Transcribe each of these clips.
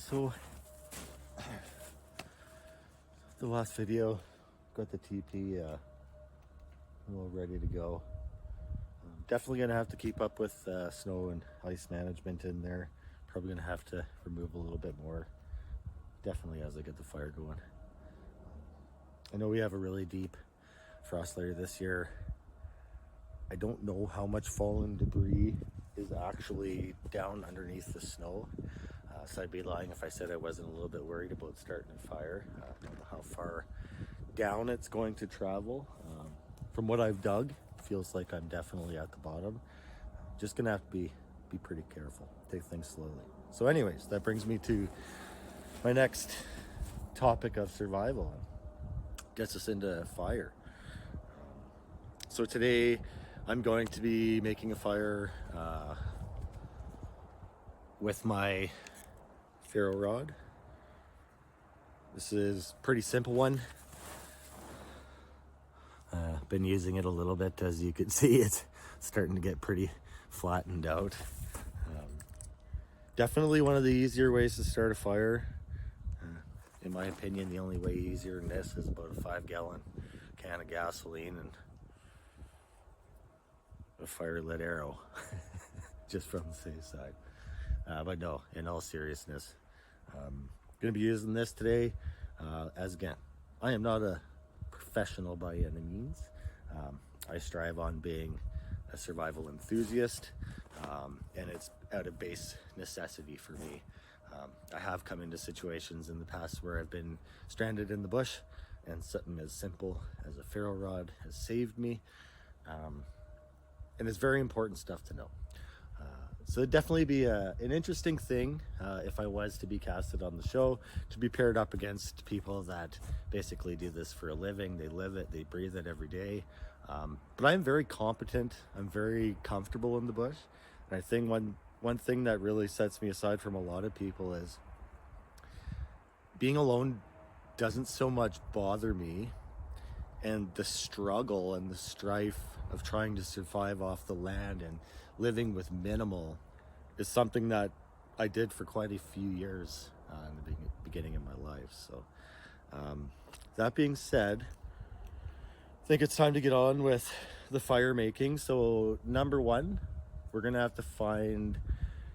So the last video, got the TP all ready to go. Definitely gonna have to keep up with snow and ice management in there. Probably gonna have to remove a little bit more, definitely as I get the fire going. I know we have a really deep frost layer this year. I don't know how much fallen debris is actually down underneath the snow. So I'd be lying if I said I wasn't a little bit worried about starting a fire. I don't know how far down it's going to travel. From what I've dug, feels like I'm definitely at the bottom. Just gonna have to be pretty careful, take things slowly. So anyways, that brings me to my next topic of survival. Gets us into fire. So today I'm going to be making a fire with my ferro rod. This is a pretty simple one. Been using it a little bit. As you can see, it's starting to get pretty flattened out. Definitely one of the easier ways to start a fire. In my opinion, the only way easier than this is about a 5-gallon can of gasoline and a fire lit arrow, just from the safe side. But no, in all seriousness, gonna be using this today. As again, I am not a professional by any means. I strive on being a survival enthusiast, and it's out of base necessity for me. I have come into situations in the past where I've been stranded in the bush, and something as simple as a ferro rod has saved me. And it's very important stuff to know. So it'd definitely be an interesting thing if I was to be casted on the show, to be paired up against people that basically do this for a living. They live it, they breathe it every day. But I'm very competent, I'm very comfortable in the bush. And I think one thing that really sets me aside from a lot of people is being alone doesn't so much bother me, and the struggle and the strife of trying to survive off the land and living with minimal is something that I did for quite a few years in the beginning of my life. So that being said, I think it's time to get on with the fire making. So number one, we're gonna have to find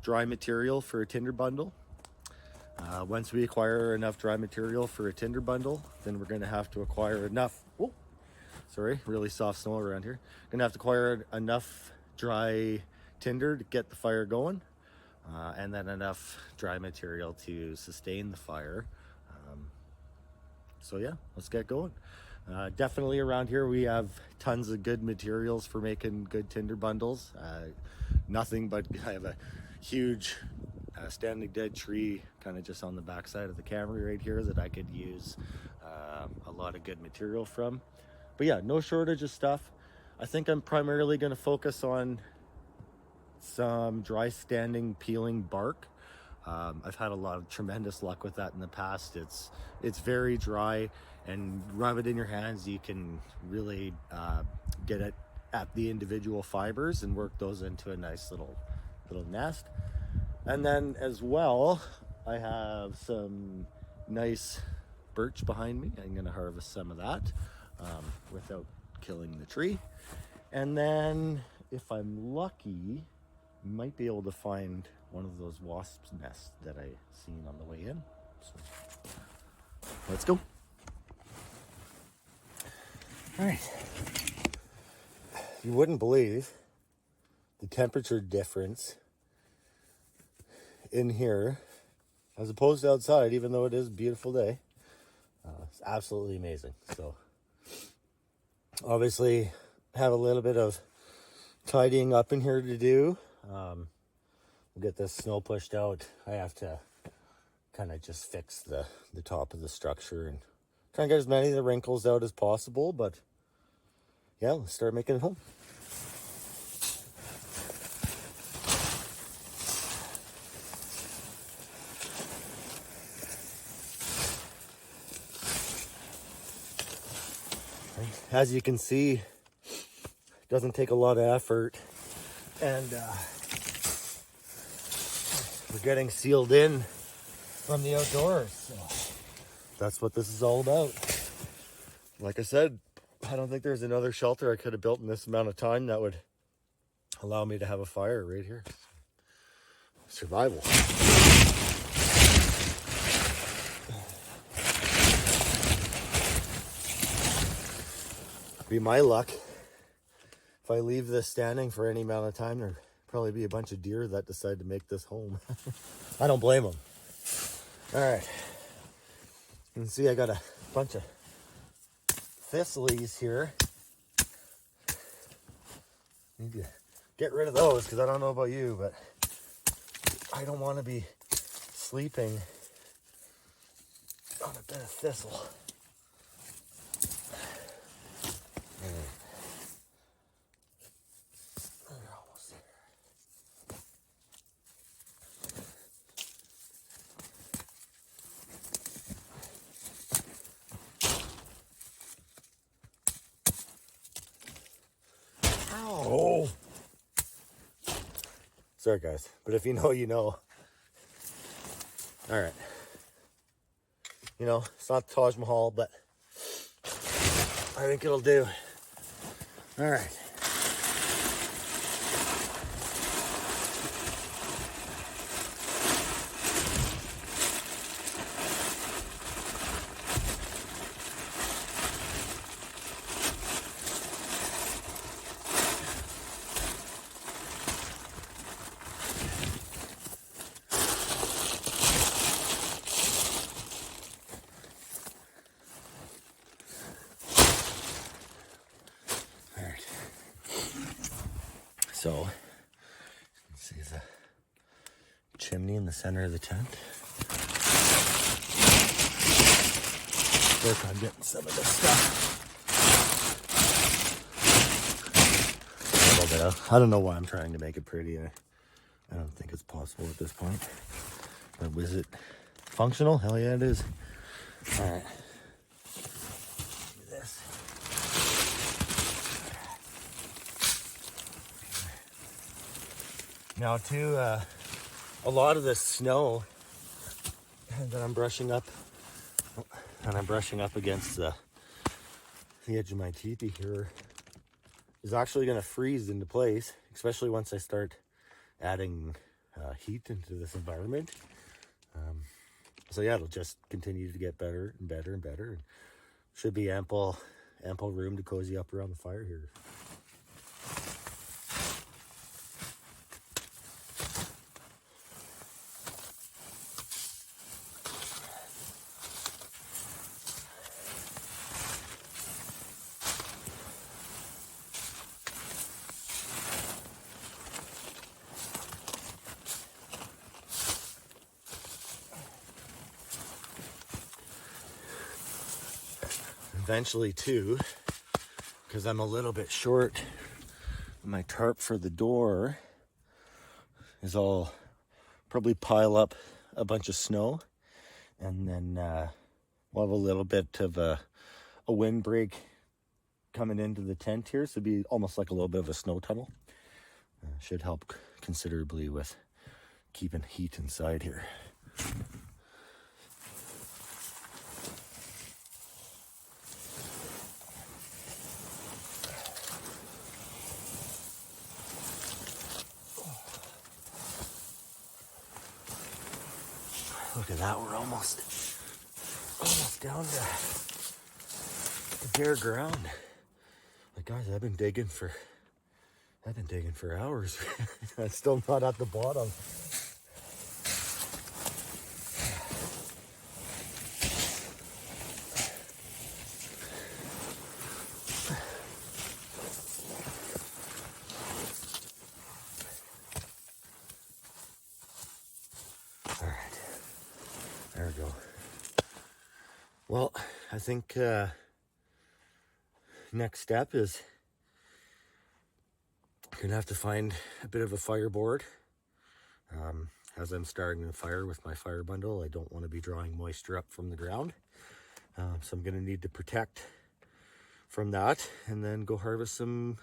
dry material for a tinder bundle. Once we acquire enough dry material for a tinder bundle, then we're gonna have to acquire enough, really soft snow around here. Gonna have to acquire enough dry tinder to get the fire going, and then enough dry material to sustain the fire. So yeah, let's get going. Definitely around here we have tons of good materials for making good tinder bundles. Nothing but I have a huge standing dead tree kind of just on the back side of the camera right here that I could use a lot of good material from. But yeah, no shortage of stuff. I think I'm primarily going to focus on some dry standing peeling bark. I've had a lot of tremendous luck with that in the past. It's very dry, and rub it in your hands, you can really get it at the individual fibers and work those into a nice little nest. And then as well, I have some nice birch behind me. I'm going to harvest some of that without killing the tree. And then if I'm lucky, might be able to find one of those wasps' nests that I seen on the way in. So let's go. All right. You wouldn't believe the temperature difference in here as opposed to outside, even though it is a beautiful day. It's absolutely amazing. So obviously have a little bit of tidying up in here to do. We'll get this snow pushed out. I have to kind of just fix the top of the structure and try and get as many of the wrinkles out as possible. But yeah, let's start making it home. As you can see, it doesn't take a lot of effort, and we're getting sealed in from the outdoors. So that's what this is all about. Like I said, I don't think there's another shelter I could have built in this amount of time that would allow me to have a fire right here. Survival. Be my luck. If I leave this standing for any amount of time, there'll probably be a bunch of deer that decide to make this home. I don't blame them. All right. You can see I got a bunch of thistles here. Need to get rid of those because I don't know about you, but I don't want to be sleeping on a bit of thistle. Oh, sorry guys, but if you know, you know. All right, you know, it's not the Taj Mahal, but I think it'll do. All right. So, you can see the chimney in the center of the tent. Work on getting some of this stuff. A little bit of, I don't know why I'm trying to make it pretty. I don't think it's possible at this point. But was it functional? Hell yeah, it is. All right. Do this. Now too, a lot of the snow that I'm brushing up, and I'm brushing up against the edge of my teepee here, is actually going to freeze into place, especially once I start adding heat into this environment. So yeah, it'll just continue to get better and better and better. And should be ample room to cozy up around the fire here. Eventually too, because I'm a little bit short, my tarp for the door is all probably pile up a bunch of snow, and then we'll have a little bit of a windbreak coming into the tent here, so it'll be almost like a little bit of a snow tunnel. Should help considerably with keeping heat inside here. Look at that, we're almost down to bare ground. Like guys, I've been digging for hours. I'm still not at the bottom. There we go. Well, I think next step is I'm gonna have to find a bit of a fireboard. As I'm starting the fire with my fire bundle, I don't want to be drawing moisture up from the ground. So I'm gonna need to protect from that and then go harvest some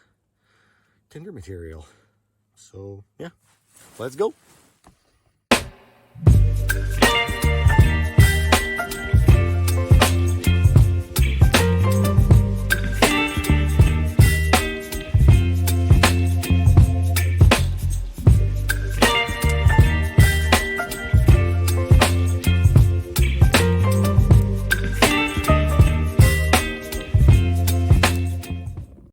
tinder material. So yeah, let's go.